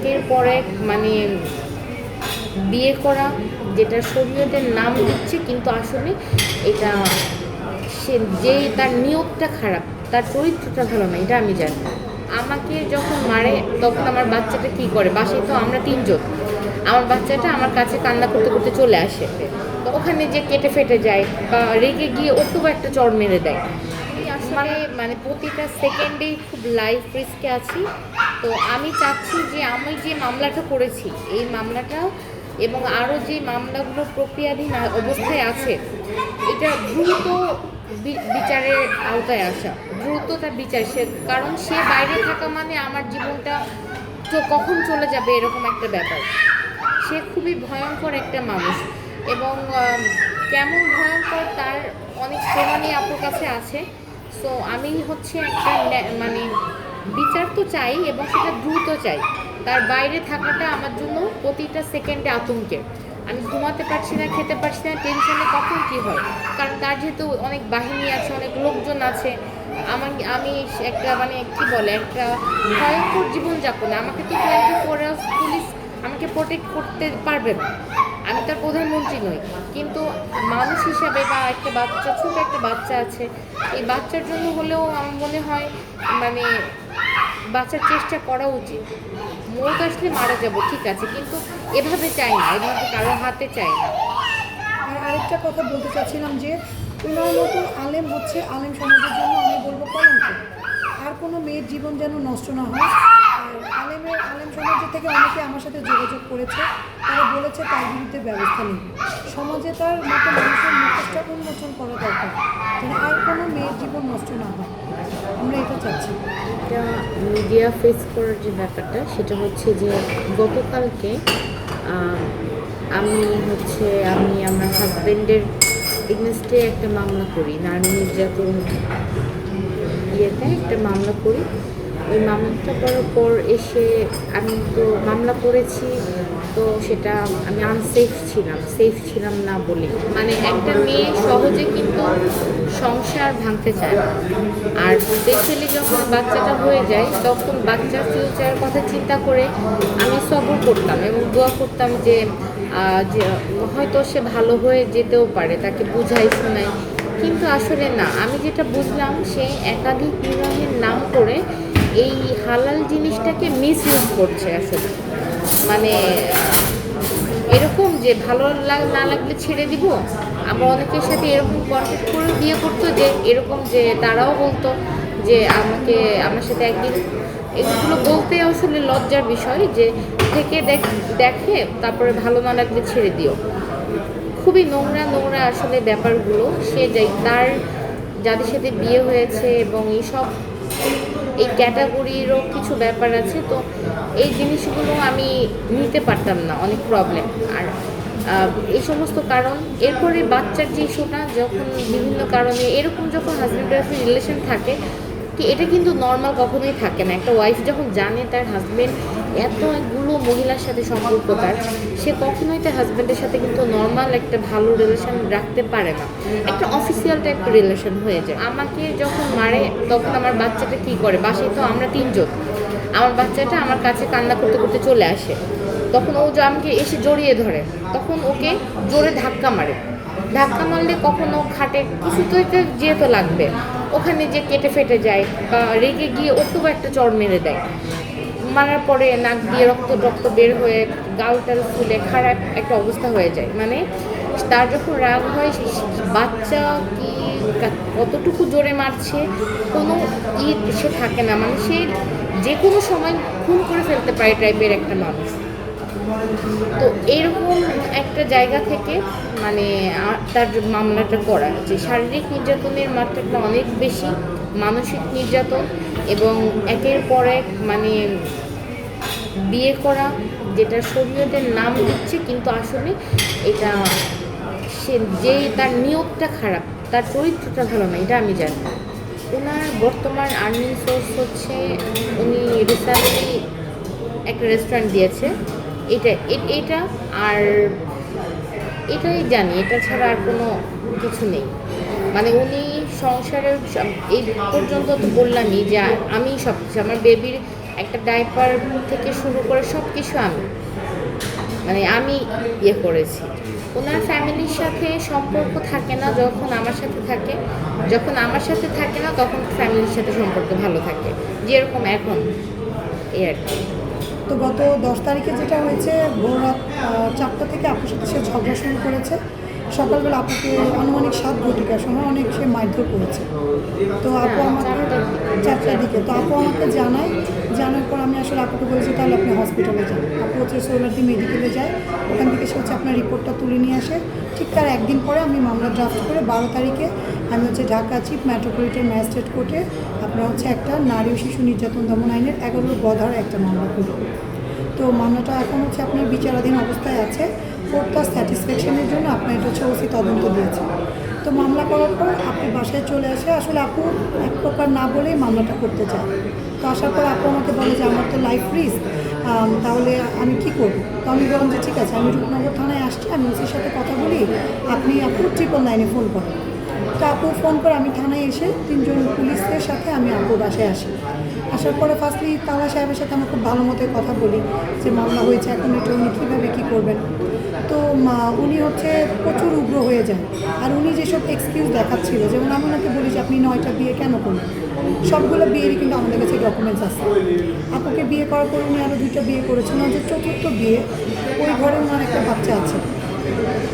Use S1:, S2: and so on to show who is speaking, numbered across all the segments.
S1: একের পর এক বিয়ে করা, যেটা শরীয়তের নাম দিচ্ছে কিন্তু আসলে এটা সে তার নিয়তটা খারাপ, তার চরিত্রটা ভালো না, এটা আমি জানি। আমাকে যখন মারে তখন আমার বাচ্চাটা কি করে, বাসায় তো আমরা তিনজন, আমার বাচ্চাটা আমার কাছে কান্না করতে করতে চলে আসে, তো ওখানে যে কেটে ফেটে যায় বা রেগে গিয়ে ওকেও একটা চড় মেরে দেয়। আসলে প্রতিটা সেকেন্ডেই খুব লাইফ রিস্কে আছি। তো আমি চাচ্ছি যে আমি যে মামলাটা করেছি এই মামলাটা এবং আরও যে মামলাগুলো প্রক্রিয়াধীন অবস্থায় আছে এটা দ্রুত বিচারের আওতায় আসা, দ্রুত তার বিচার, কারণ সে বাইরে থাকা মানে আমার জীবনটা তো কখন চলে যাবে এরকম একটা ব্যাপার। সে খুবই ভয়ঙ্কর একটা মানুষ এবং কেমন ভয়ঙ্কর তার অনেক প্রমাণই আপুর কাছে আছে। সো আমি একটা বিচার তো চাই এবং সেটা দ্রুত চাই। তার বাইরে থাকাটা আমার জন্য প্রতিটা সেকেন্ডে আতঙ্কের। আমি ঘুমাতে পারছি না, খেতে পারছি না, টেনশনে কখন কী হয়, কারণ তার যেহেতু অনেক বাহিনী আছে, অনেক লোকজন আছে। আমি একটা কী বলে একটা ভয়ঙ্কর জীবনযাপনে আমাকে তো 24 পুলিশ আমাকে প্রোটেক্ট করতে পারবে না। আমি তার প্রধানমন্ত্রী নই, কিন্তু মানুষ হিসাবে বা একটা বাচ্চা, ছোটো একটা বাচ্চা আছে, এই বাচ্চার জন্য হলেও আমার মনে হয় বাঁচার চেষ্টা করা উচিত। মৌত আসলে মারা যাব ঠিক আছে, কিন্তু এভাবে চাই না, এভাবে কারো হাতে চাই না।
S2: আর আরেকটা কথা বলতে চাচ্ছিলাম যে ওনার মতো আলেম হচ্ছে আলেম সমাজের জন্য আমি বলবো কলঙ্ক। আর কোনো মেয়ের জীবন যেন নষ্ট না হয়। আর আলেম সমাজের থেকে অনেকে আমার সাথে যোগাযোগ করেছে, তারা বলেছে তার বিরুদ্ধে ব্যবস্থা নেই। সমাজে তার মতো মানুষের মুখোশটা উন্মোচন করা দরকার, যেন আর কোনো মেয়ের জীবন নষ্ট না হয়। আমরা এটা চাচ্ছি।
S1: এটা মিডিয়া ফেস করার যে ব্যাপারটা সেটা হচ্ছে যে গতকালকে আমি আমার হাজব্যান্ডের এগেনস্টে একটা মামলা করি, নারী নির্যাতন একটা মামলা করি। ওই মামলাটা করার পর এসে আমি তো মামলা করেছি, তো সেটা আমি সেফ ছিলাম না বলে। একটা মেয়ে সহজে কিন্তু সংসার ভাঙতে চায় না, আর স্পেশালি যখন বাচ্চাটা হয়ে যায় তখন বাচ্চার ফিউচারের কথা চিন্তা করে আমি সবর করতাম এবং দোয়া করতাম যে হয়তো সে ভালো হয়ে যেতেও পারে, তাকে বুঝাই শোনাই। কিন্তু আসলে না, আমি যেটা বুঝলাম সে একাধিক বিবাহের নাম করে এই হালাল জিনিসটাকে মিসইউজ করছে। আসলে এরকম যে ভালো না লাগলে ছেড়ে দিব। আমরা অনেকের সাথে এরকম কন্ট্যাক্ট করে বিয়ে করতো, যে এরকম যে তারাও বলতো যে আমার সাথে একদিন, এগুলো বলতে আসলে লজ্জার বিষয়, যে থেকে দেখে তারপরে ভালো না লাগলে ছেড়ে দিও। খুবই নোংরা আসলে ব্যাপারগুলো। সে তার যাদের সাথে বিয়ে হয়েছে এবং এই ক্যাটাগরিরও কিছু ব্যাপার আছে, তো এই জিনিসগুলো আমি নিতে পারতাম না, অনেক প্রবলেম। আর এই সমস্ত কারণ, এরপরে বাচ্চার যে ইস্যুটা, যখন বিভিন্ন কারণে এরকম যখন হাজব্যান্ড ওয়াইফের রিলেশন থাকে, এটা কিন্তু নর্মাল কখনোই থাকে না। একটা ওয়াইফ যখন জানে তার হাজব্যান্ড এতগুলো মহিলার সাথে সম্পর্ক তার, সে কখনোই তার হাজব্যান্ডের সাথে কিন্তু নর্মাল একটা ভালো রিলেশন রাখতে পারে না, একটা অফিসিয়াল টাইপ রিলেশন হয়ে যায়। আমাকে যখন মারে তখন আমার বাচ্চাটা কি করে, বাসায় তো আমরা তিনজন, আমার বাচ্চাটা আমার কাছে কান্না করতে করতে চলে আসে, তখন ও আমাকে এসে জড়িয়ে ধরে, তখন ওকে জোরে ধাক্কা মারলে কখনো খাটে কিছু তো একটা যেহেতু লাগবে, ওখানে যে কেটে ফেটে যায় বা রেগে গিয়ে ওকেও একটা চড় মেরে দেয়। মারার পরে নাক দিয়ে রক্ত বের হয়ে গালটাল ফুলে খারাপ একটা অবস্থা হয়ে যায়। তার যখন রাগ হয়, বাচ্চা কি কতটুকু জোরে মারছে কোনো সে থাকে না, সে যে কোনো সময় খুন করে ফেলতে পারে টাইপের একটা মানুষ। তো এরকম একটা জায়গা থেকে তার মামলাটা করা, যে শারীরিক নির্যাতনের মাত্রাটা অনেক বেশি, মানসিক নির্যাতন এবং একের পর এক বিয়ে করা, যেটা শরীয়তের নাম দিচ্ছে কিন্তু আসলে এটা সে তার নিয়তটা খারাপ, তার চরিত্রটা ভালো না, এটা আমি জানি। ওনার বর্তমান আর্নিং সোর্স হচ্ছে, উনি রিসেন্টলি একটা রেস্টুরেন্ট দিয়েছে, এটা আর এটাই জানি, এটা ছাড়া আর কোনো কিছু নেই। উনি সংসারের এই পর্যন্ত তো বললামই যে আমি সব কিছু, আমার বেবির একটা ডাইপার থেকে শুরু করে সব কিছু আমি ইয়ে করেছি। ওনার ফ্যামিলির সাথে সম্পর্ক থাকে না যখন আমার সাথে থাকে, যখন আমার সাথে থাকে না তখন ফ্যামিলির সাথে সম্পর্ক ভালো থাকে, যেরকম এখন এই আর কি।
S2: তো গত 10 তারিখে যেটা হয়েছে, ভোর রাত 4টা থেকে আপুর সাথে সে ঝগড়া শুরু করেছে। সকালবেলা আপুকে আনুমানিক 7 ঘটিকার সময় অনেক সে মারধর করেছে। তো আপু আমাকে 4টার দিকে তো আপু আমাকে জানার পর আমি আসলে আপুকে বলেছি তাহলে আপনি হসপিটালে যান। আপু হচ্ছে সোলারদি মেডিকেলে যায়, ওখান থেকে সে হচ্ছে আপনার রিপোর্টটা তুলে নিয়ে আসে। ঠিক তার একদিন পরে আমি মামলা ড্রাফট করে 12 তারিখে আমি হচ্ছে ঢাকা চিফ মেট্রোপলিটন ম্যাজিস্ট্রেট কোর্টে আপনার হচ্ছে একটা নারী ও শিশু নির্যাতন দমন আইনের 11 গধার একটা মামলা করি। তো মামলাটা এখন হচ্ছে আপনার বিচারাধীন অবস্থায় আছে। কোর্ট তার স্যাটিসফ্যাকশনের জন্য আপনার এটা হচ্ছে ওসি তদন্ত দিয়েছে। তো মামলা করার পর আপু বাসায় চলে আসে। আসলে আপু এক প্রকার না বলেই মামলাটা করতে চায়। তো আসার পর আপু আমাকে বলে যে আমার তো লাইফ রিস্ক, তাহলে আমি কি করব। তো আমি বললাম যে ঠিক আছে, আমি রূপনগর থানায় আসছি, আমি ওসির সাথে কথা বলি, আপনি 999 ফোন করেন। তো আপু ফোন করে আমি থানায় এসে 3 জন পুলিশের সাথে আমি আপুর বাসায় আসি। আসার পরে ফার্স্টলি তালা সাহেবের সাথে আমরা খুব ভালো মতো কথা বলি যে মামলা হয়েছে, এখন এটা উনি কীভাবে কী করবেন। তো উনি হচ্ছে প্রচুর উগ্র হয়ে যান। আর উনি যেসব এক্সকিউজ দেখাচ্ছিল, যেমন আমি ওনাকে বলি যে আপনি 9টা বিয়ে কেন করলেন, সবগুলো বিয়েরই কিন্তু আমাদের কাছে ডকুমেন্টস আছে। আপুকে বিয়ে করার পর উনি আরও 2টা বিয়ে করেছেন। ওনার যে 4র্থ বিয়ে, ওই ঘরে ওনার একটা বাচ্চা আছে।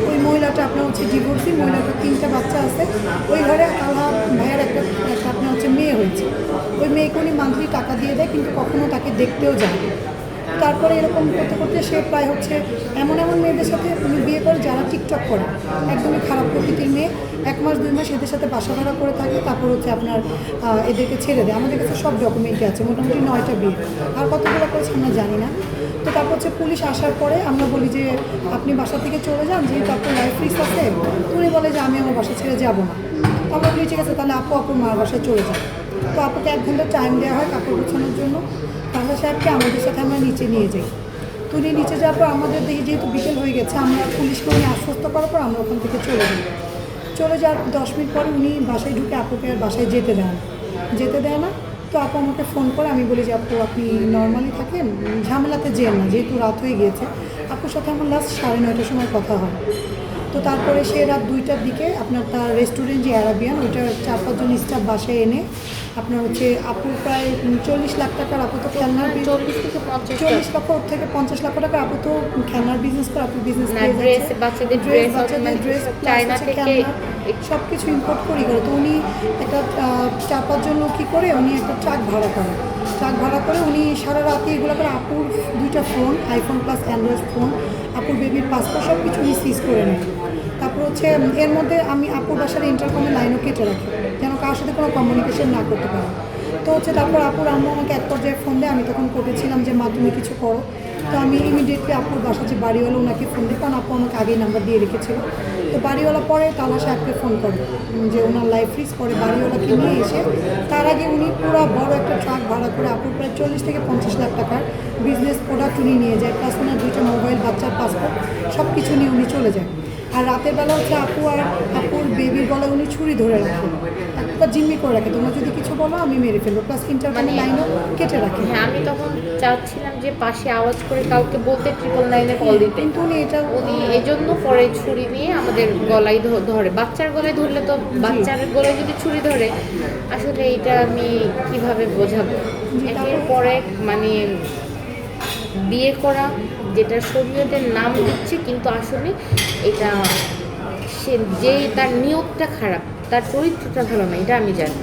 S2: ওই মহিলাটা আপনার হচ্ছে ডিভোর্সি, মহিলাটার 3টা বাচ্চা আছে। ওই ঘরে আল্লাহ ভাইয়ের একটা আপনার হচ্ছে মেয়ে হয়েছে। ওই মেয়েকে উনি মান্থলি টাকা দিয়ে দেয়, কিন্তু কখনো তাকে দেখতেও যায় না। তারপরে এরকম করতে করতে সে প্রায় হচ্ছে এমন মেয়েদের সাথে উনি বিয়ে করে যারা টিকটক করে, একদমই খারাপ প্রকৃতির মেয়ে। 1 মাস 2 মাস এদের সাথে বাসা ভাড়া করে থাকে, তারপর হচ্ছে আপনার এদেরকে ছেড়ে দেয়। আমাদের কাছে সব ডকুমেন্টই আছে, মোটামুটি 9টা বিয়ে। আর কতগুলো করেছে আমরা জানি না। তো তারপর হচ্ছে পুলিশ আসার পরে আমরা বলি যে আপনি বাসা থেকে চলে যান, যেহেতু আপনার লাইফ রিস্ক আছে। তো উনি বলে যে আমি আমার বাসা ছেড়ে যাবো না। তো আমরা বলি ঠিক আছে, তাহলে আপুর মার বাসায় চলে যান। তো আপুকে 1 ঘন্টা টাইম দেওয়া হয় কাপড় গোছানোর জন্য। তাহলে সাহেবকে আমাদের সাথে আমরা নিচে নিয়ে যাই। তো উনি নিচে যাওয়ার পর আমাদের দেখি যেহেতু বিকেল হয়ে গেছে, আমরা পুলিশকে উনি আশ্বস্ত করার পর আমরা ওখান থেকে চলে যাওয়ার 10 মিনিট পরে উনি বাসায় ঢুকে আপুকে আর বাসায় যেতে দেয় না। তো আপু আমাকে ফোন করে, আমি বলি যে আপু আপনি নর্মালি থাকেন, ঝামেলাতে যেন না, যেহেতু রাত হয়ে গিয়েছে। আপুর সাথে আমার লাস্ট 9:30টার সময় কথা হয়। তো তারপরে সে রাত 2টার দিকে আপনার তার রেস্টুরেন্ট যে অ্যারাবিয়ান, ওইটার 4-5 জন স্টাফ বাসায় এনে আপনার হচ্ছে আপুর প্রায় 40 লাখ টাকার আপু তো খেলনার
S1: 40 থেকে 50
S2: 40 লক্ষ থেকে 50 লক্ষ টাকা আপু তো খেলনার বিজনেস করে। আপু বিজনেস
S1: ড্রেস, বাচ্চাদের
S2: ড্রেস
S1: চায়না থেকে
S2: সব কিছু ইম্পোর্ট করে। তো উনি একটা 4-5 জন লোক কী করে উনি একটা ট্রাক ভাড়া করে উনি সারা রাতে এগুলো করে আপুর 2টা phone, iPhone plus Android phone, আপুর বেবির পাসপোর্ট সব কিছু উনি সিজ করে নেয়। তারপর হচ্ছে এর মধ্যে আমি আপুর বাসার ইন্টারকমের লাইনও কেটে রাখি, যেন কারোর সাথে কোনো কমিউনিকেশন না করতে পারে। তো হচ্ছে তারপর আপুর আম্মু আমাকে এক পর্যায়ে ফোন দেয়। আমি তখন কোর্টেছিলাম যে মা তুমি কিছু করো। তো আমি ইমিডিয়েটলি আপুর বাসা যে বাড়িওয়ালা ওনাকে ফোন দিই, কারণ আপু আমাকে আগেই নাম্বার দিয়ে রেখেছিল। তো বাড়িওয়ালা পরে তালা সাহেবকে ফোন করে যে ওনার লাইফ রিস্ক, পরে বাড়িওয়ালাকে নিয়ে এসে তার আগে উনি পুরো বড় একটা ট্রাক ভাড়া করে আপুর প্রায় 40 থেকে 50 লাখ টাকার বিজনেস প্রোডাক্ট উনি নিয়ে যায়, প্লাস ওনার 2টা মোবাইল, বাচ্চার পাসপোর্ট সব কিছু নিয়ে উনি চলে যায়। আর রাতের বেলা হচ্ছে আপু আর আপুর বেবির গলায় উনি ছুরি ধরে রাখে, একটা জিম্মি করে রাখে, তোমরা যদি কিছু বলো আমি মেরে ফেলবো, প্লাস ইন্টারকমের লাইনও কেটে রাখে।
S1: হ্যাঁ, আমি তখন চাচ্ছিলাম যে পাশে আওয়াজ করে কাউকে বলতে 999 কল দিতে,
S2: কিন্তু উনি
S1: এই জন্য পরে ছুরি নিয়ে আমাদের গলায় ধরে। বাচ্চার গলায় ধরলে তো, বাচ্চার গলায় যদি ছুরি ধরে, আসলে এটা আমি কিভাবে বোঝাবো। এর পরে বিয়ে করা, যেটা শরীয়তের নাম দিচ্ছে, কিন্তু আসলে এটা সে যে তার নিয়তটা খারাপ, তার চরিত্রটা ভালো না, এটা আমি জানি।